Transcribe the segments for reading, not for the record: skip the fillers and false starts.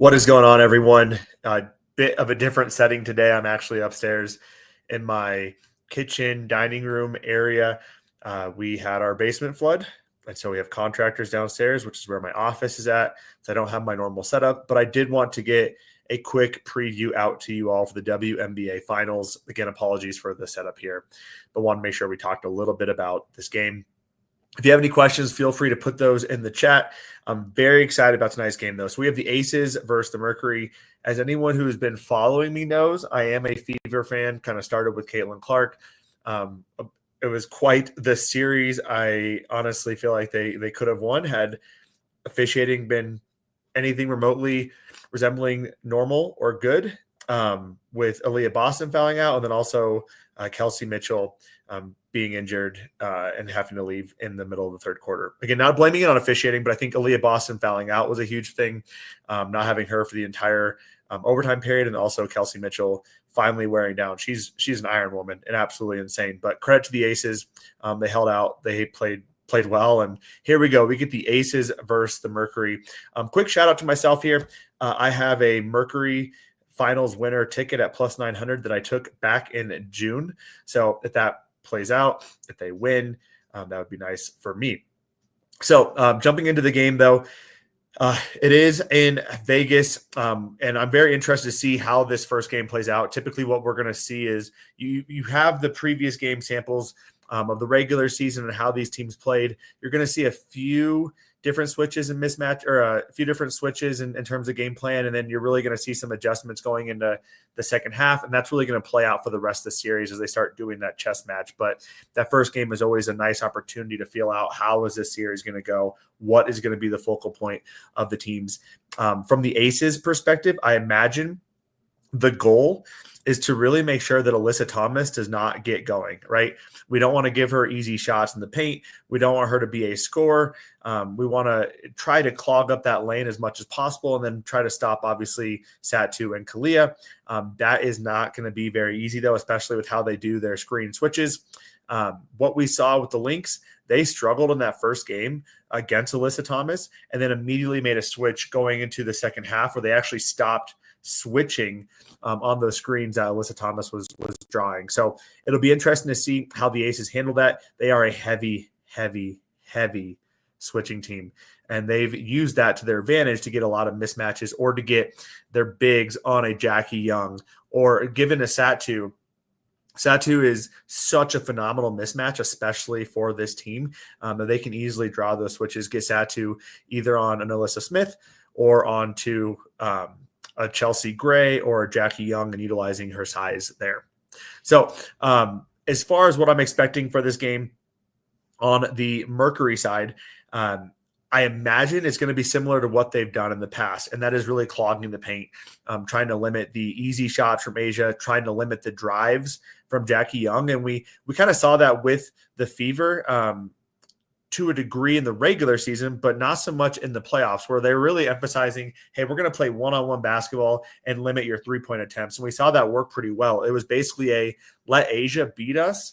What is going on, everyone? A bit of a different setting today. I'm actually upstairs in my kitchen dining room area. We had our basement flood, and so we have contractors downstairs, which is where my office is at. So I don't have my normal setup, but I did want to get a quick preview out to you all for the WNBA finals. Again, apologies for the setup here, but want to make sure we talked a little bit about this game. If you have any questions, feel free to put those in the chat. I'm very excited about tonight's game, though. So we have the Aces versus the Mercury. As anyone who has been following me knows, I am a Fever fan. Kind of started with Caitlin Clark. It was quite the series. I honestly feel like they could have won had officiating been anything remotely resembling normal or good, with Aaliyah Boston fouling out, and then also Kelsey Mitchell being injured and having to leave in the middle of the third quarter. Again, not blaming it on officiating, but I think Aaliyah Boston fouling out was a huge thing, not having her for the entire overtime period, and also Kelsey Mitchell finally wearing down. She's an iron woman and absolutely insane. But credit to the Aces. They held out. They played well. And here we go. We get the Aces versus the Mercury. Quick shout out to myself here. I have a Mercury finals winner ticket at plus 900 that I took back in June. So if that plays out, if they win, that would be nice for me. So jumping into the game, though, it is in Vegas, and I'm very interested to see how this first game plays out. Typically what we're going to see is you have the previous game samples of the regular season and how these teams played. You're going to see a few different switches and mismatch, or a few different switches in terms of game plan. And then you're really going to see some adjustments going into the second half. And that's really going to play out for the rest of the series as they start doing that chess match. But that first game is always a nice opportunity to feel out how is this series going to go? What is going to be the focal point of the teams? From the Aces perspective, I imagine the goal is to really make sure that Alyssa Thomas does not get going, right? We don't want to give her easy shots in the paint. We don't want her to be a scorer. We want to try to clog up that lane as much as possible and then try to stop, obviously, Satu and Kalia. That is not going to be very easy, though, especially with how they do their screen switches. What we saw with the Lynx, they struggled in that first game against Alyssa Thomas and then immediately made a switch going into the second half where they actually stopped switching on those screens that Alyssa Thomas was drawing. So it'll be interesting to see how the Aces handle that. They are a heavy switching team, and they've used that to their advantage to get a lot of mismatches or to get their bigs on a Jackie Young or given a Satu. Satu is such a phenomenal mismatch, especially for this team, that they can easily draw those switches, get Satu either on an Alyssa Smith or onto a Chelsea Gray or a Jackie Young and utilizing her size there. So as far as what I'm expecting for this game on the Mercury side, I imagine it's going to be similar to what they've done in the past, and that is really clogging the paint, trying to limit the easy shots from Asia, trying to limit the drives from Jackie Young. And we kind of saw that with the Fever to a degree in the regular season, but not so much in the playoffs, where they're really emphasizing, hey, we're going to play one-on-one basketball and limit your three-point attempts. And we saw that work pretty well. It was basically a let Asia beat us,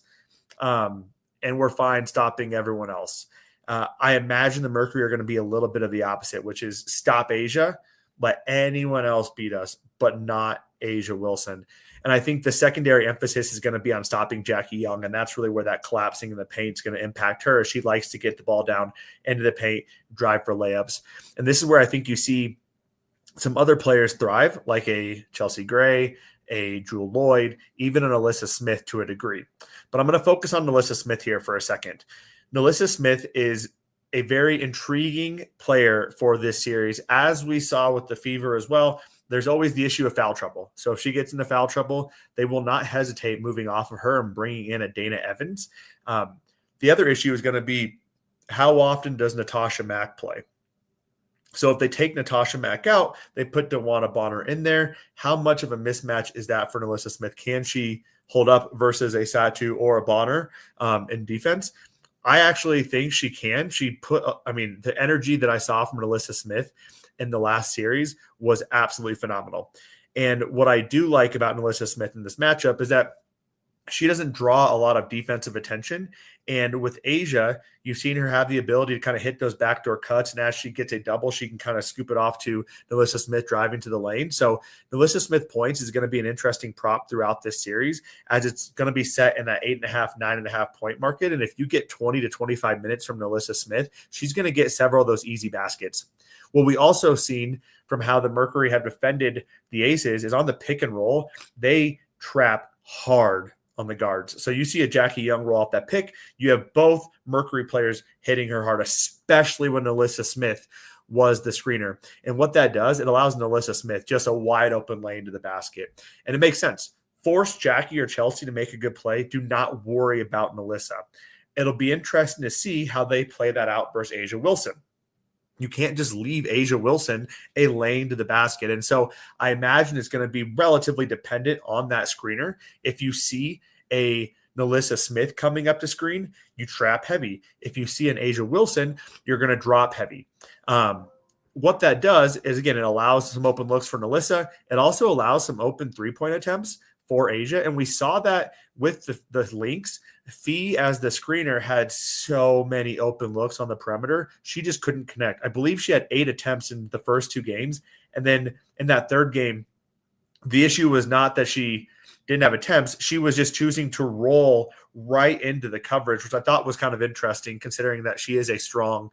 and we're fine stopping everyone else. I imagine the Mercury are going to be a little bit of the opposite, which is stop Asia, let anyone else beat us, but not Asia Wilson. And I think the secondary emphasis is going to be on stopping Jackie Young, and that's really where that collapsing in the paint is going to impact her. She likes to get the ball down into the paint, drive for layups. And this is where I think you see some other players thrive, like a Chelsea Gray, a Jewel Lloyd, even an Alyssa Smith to a degree. But I'm going to focus on Alyssa Smith here for a second. Alyssa Smith is a very intriguing player for this series, as we saw with the Fever as well. There's always the issue of foul trouble. So if she gets into foul trouble, they will not hesitate moving off of her and bringing in a Dana Evans. The other issue is going to be, how often does Natasha Mack play? So if they take Natasha Mack out, they put DeWanna Bonner in there. How much of a mismatch is that for Alyssa Smith? Can she hold up versus a Satu or a Bonner in defense? I actually think she can. The energy that I saw from Alyssa Smith in the last series was absolutely phenomenal. And what I do like about Alyssa Smith in this matchup is that she doesn't draw a lot of defensive attention. And with Asia, you've seen her have the ability to kind of hit those backdoor cuts. And as she gets a double, she can kind of scoop it off to NaLyssa Smith driving to the lane. So NaLyssa Smith points is going to be an interesting prop throughout this series, as it's going to be set in that 8.5, 9.5 point market. And if you get 20 to 25 minutes from NaLyssa Smith, she's going to get several of those easy baskets. What we also seen from how the Mercury have defended the Aces is on the pick and roll, they trap hard on the guards. So you see a Jackie Young roll off that pick. You have both Mercury players hitting her hard, especially when NaLyssa Smith was the screener. And what that does, it allows NaLyssa Smith just a wide open lane to the basket. And it makes sense. Force Jackie or Chelsea to make a good play. Do not worry about NaLyssa. It'll be interesting to see how they play that out versus Asia Wilson. You can't just leave Asia Wilson a lane to the basket. And so I imagine it's going to be relatively dependent on that screener. If you see a NaLyssa Smith coming up to screen, you trap heavy. If you see an Asia Wilson, you're going to drop heavy. What that does is, again, it allows some open looks for NaLyssa. It also allows some open three-point attempts for Asia. And we saw that with the Lynx. Fee, as the screener, had so many open looks on the perimeter. She just couldn't connect. I believe she had 8 attempts in the first 2 games. And then in that third game, the issue was not that she didn't have attempts. She was just choosing to roll right into the coverage, which I thought was kind of interesting considering that she is a strong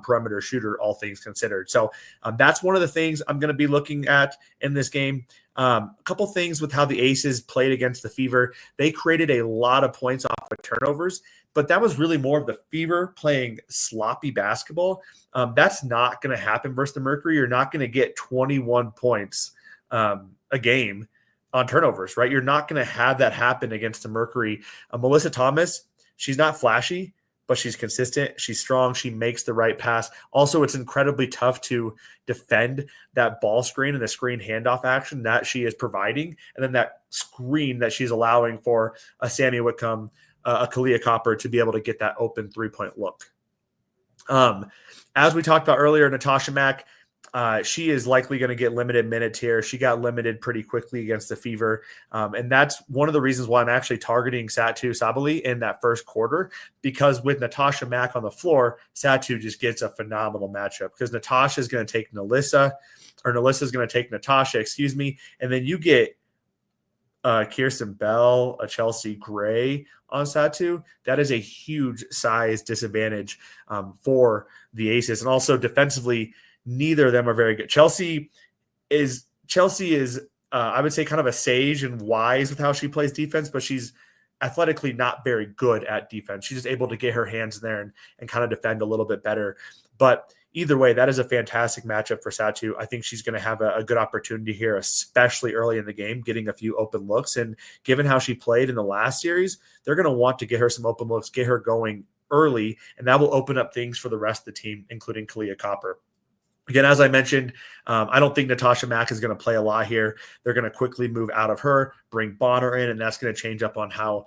perimeter shooter, all things considered. So that's one of the things I'm going to be looking at in this game. A couple things with how the Aces played against the Fever. They created a lot of points off of turnovers, but that was really more of the Fever playing sloppy basketball. That's not going to happen versus the Mercury. You're not going to get 21 points a game on turnovers, right? You're not going to have that happen against the Mercury. Melissa Thomas, she's not flashy, but she's consistent. She's strong. She makes the right pass. Also, it's incredibly tough to defend that ball screen and the screen handoff action that she is providing. And then that screen that she's allowing for a Sammy Whitcomb, a Kalia Copper to be able to get that open 3-point look. As we talked about earlier, Natasha Mack, she is likely going to get limited minutes here. She got limited pretty quickly against the Fever. And that's one of the reasons why I'm actually targeting Satu Sabali in that first quarter, because with Natasha Mack on the floor, Satu just gets a phenomenal matchup because Natasha is going to take NaLyssa, or NaLyssa is going to take Natasha, and then you get Kirsten Bell, a Chelsea Gray on Satu. That is a huge size disadvantage for the Aces. And also defensively, neither of them are very good. Chelsea is I would say kind of a sage and wise with how she plays defense, but she's athletically not very good at defense. She's just able to get her hands in there and kind of defend a little bit better. But either way, that is a fantastic matchup for Satu. I think she's going to have a good opportunity here, especially early in the game, getting a few open looks. And given how she played in the last series, they're going to want to get her some open looks, get her going early, and that will open up things for the rest of the team, including Kalia Copper. Again, as I mentioned, I don't think Natasha Mack is going to play a lot here. They're going to quickly move out of her, bring Bonner in, and that's going to change up on how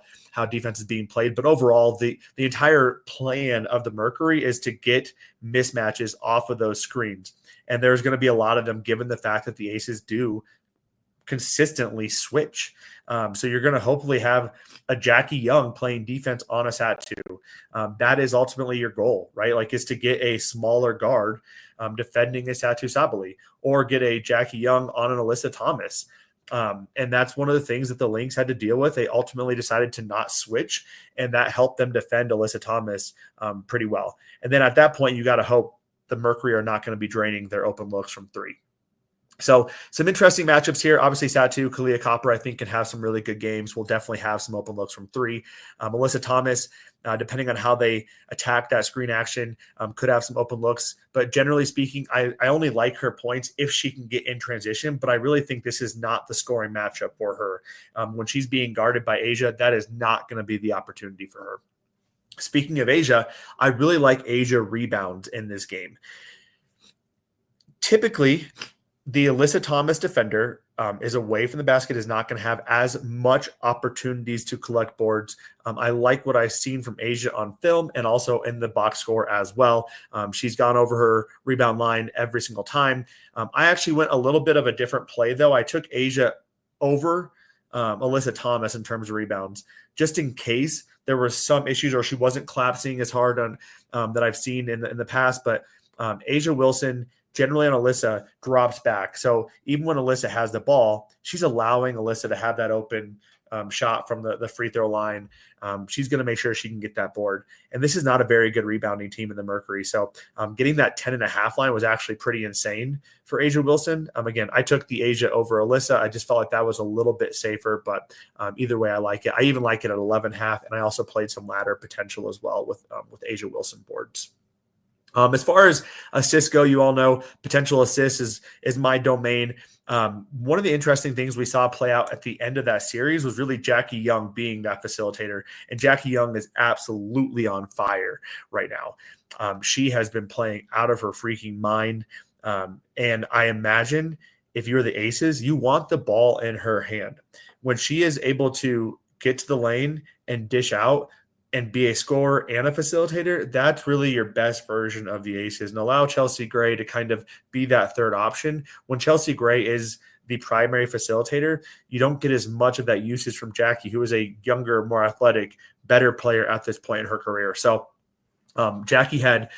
defense is being played. But overall, the entire plan of the Mercury is to get mismatches off of those screens. And there's going to be a lot of them given the fact that the Aces do consistently switch. So you're going to hopefully have a Jackie Young playing defense on a Satu. That is ultimately your goal, right? Like, is to get a smaller guard defending a Satu Sabali, or get a Jackie Young on an Alyssa Thomas. And that's one of the things that the Lynx had to deal with. They ultimately decided to not switch, and that helped them defend Alyssa Thomas pretty well. And then at that point, you got to hope the Mercury are not going to be draining their open looks from 3. So some interesting matchups here. Obviously, Satu, Kalia Copper, I think, can have some really good games. We'll definitely have some open looks from 3. Alyssa Thomas, depending on how they attack that screen action, could have some open looks. But generally speaking, I only like her points if she can get in transition. But I really think this is not the scoring matchup for her. When she's being guarded by Asia, that is not going to be the opportunity for her. Speaking of Asia, I really like Asia rebounds in this game. Typically, the Alyssa Thomas defender is away from the basket, is not going to have as much opportunities to collect boards. I like what I've seen from Asia on film and also in the box score as well. She's gone over her rebound line every single time. I actually went a little bit of a different play, though. I took Asia over Alyssa Thomas in terms of rebounds, just in case there were some issues or she wasn't collapsing as hard on that I've seen in the past. But Asia Wilson generally on Alyssa drops back. So even when Alyssa has the ball, she's allowing Alyssa to have that open shot from the free throw line. She's going to make sure she can get that board. And this is not a very good rebounding team in the Mercury. So getting that 10.5 line was actually pretty insane for Asia Wilson. Again, I took the Asia over Alyssa. I just felt like that was a little bit safer, but either way, I like it. I even like it at 11.5, and I also played some ladder potential as well with Asia Wilson boards. As far as assists go, you all know potential assists is my domain. One of the interesting things we saw play out at the end of that series was really Jackie Young being that facilitator. And Jackie Young is absolutely on fire right now. She has been playing out of her freaking mind. And I imagine if you're the Aces, you want the ball in her hand. When she is able to get to the lane and dish out, and be a scorer and a facilitator, that's really your best version of the Aces, and allow Chelsea Gray to kind of be that third option. When Chelsea Gray is the primary facilitator, you don't get as much of that usage from Jackie, who is a younger, more athletic, better player at this point in her career. So Jackie had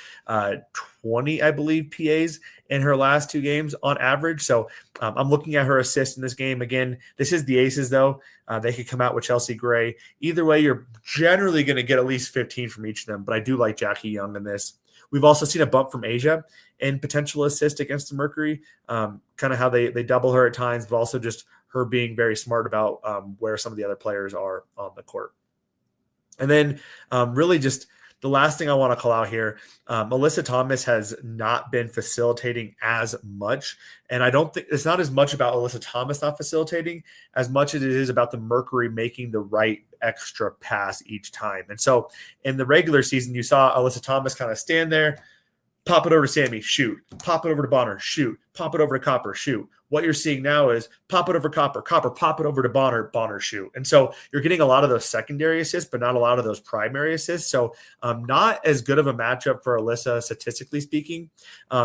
20, I believe, PAs in her last 2 games on average. So I'm looking at her assist in this game. Again, this is the Aces, though. They could come out with Chelsea Gray. Either way, you're generally going to get at least 15 from each of them, but I do like Jackie Young in this. We've also seen a bump from Asia in potential assist against the Mercury, kind of how they double her at times, but also just her being very smart about where some of the other players are on the court. And then really just the last thing I want to call out here, Alyssa Thomas has not been facilitating as much. And I don't think it's not as much about Alyssa Thomas not facilitating as much as it is about the Mercury making the right extra pass each time. And so in the regular season, you saw Alyssa Thomas kind of stand there, pop it over to Sammy, shoot. Pop it over to Bonner, shoot. Pop it over to Copper, shoot. What you're seeing now is pop it over Copper, pop it over to Bonner, shoot. And so you're getting a lot of those secondary assists, but not a lot of those primary assists. So not as good of a matchup for Alyssa, statistically speaking,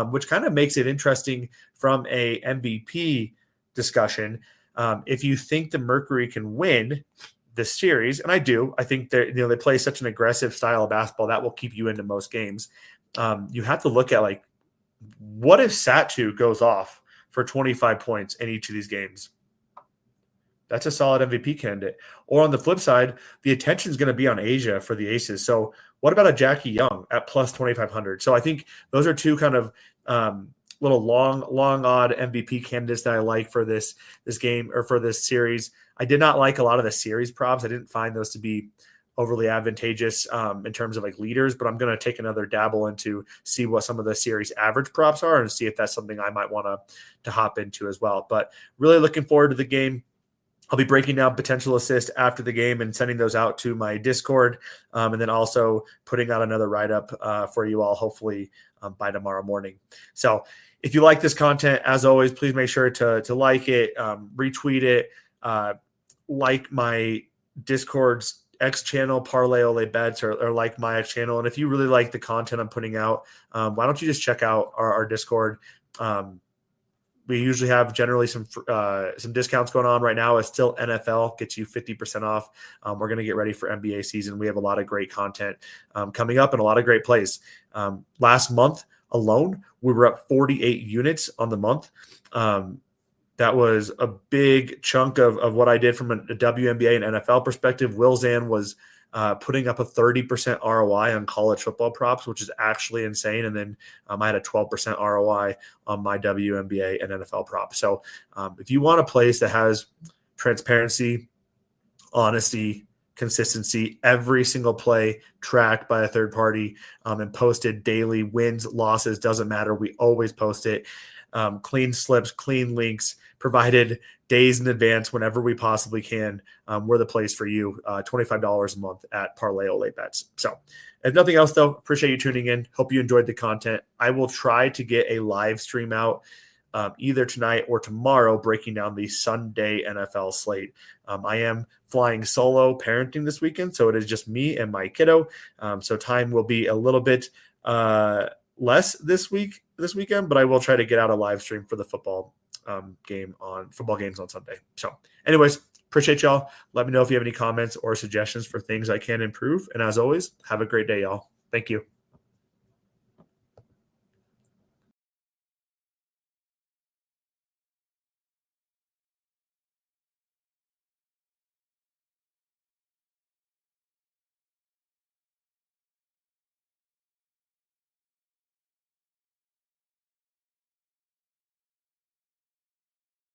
which kind of makes it interesting from a MVP discussion. If you think the Mercury can win this series, and I do, I think they play such an aggressive style of basketball that will keep you into most games. You have to look at like, what if Satu goes off for 25 points in each of these games? That's a solid MVP candidate. Or on the flip side, the attention is going to be on Asia for the Aces. So what about a Jackie Young at plus 2,500? So I think those are two kind of little long odd MVP candidates that I like for this game or for this series. I did not like a lot of the series props. I didn't find those to be overly advantageous in terms of like leaders, but I'm going to take another dabble into see what some of the series average props are and see if that's something I might want to hop into as well. But really looking forward to the game. I'll be breaking down potential assists after the game and sending those out to my Discord, and then also putting out another write-up for you all, hopefully by tomorrow morning. So if you like this content, as always, please make sure to like it, retweet it, like my Discord's X channel, Parlay Ole Bets, or like my X channel. And if you really like the content I'm putting out, why don't you just check out our Discord? We usually have generally some discounts going on right now. It's still NFL, gets you 50% off. We're going to get ready for NBA season. We have a lot of great content coming up and a lot of great plays. Last month alone, we were up 48 units on the month. That was a big chunk of what I did from a WNBA and NFL perspective. Will Zan was putting up a 30% ROI on college football props, which is actually insane. And then I had a 12% ROI on my WNBA and NFL props. So if you want a place that has transparency, honesty, consistency, every single play tracked by a third party and posted daily, wins, losses, doesn't matter. We always post it. Clean slips, clean links, provided days in advance whenever we possibly can. We're the place for you. $25 a month at Parlay Ole Bets. So if nothing else, though, appreciate you tuning in. Hope you enjoyed the content. I will try to get a live stream out either tonight or tomorrow, breaking down the Sunday NFL slate. I am flying solo parenting this weekend, so it is just me and my kiddo. So time will be a little bit less this weekend, but I will try to get out a live stream for the football games on Sunday. So anyways, Appreciate y'all. Let me know if you have any comments or suggestions for things I can improve. And as always, have a great day, y'all. Thank you.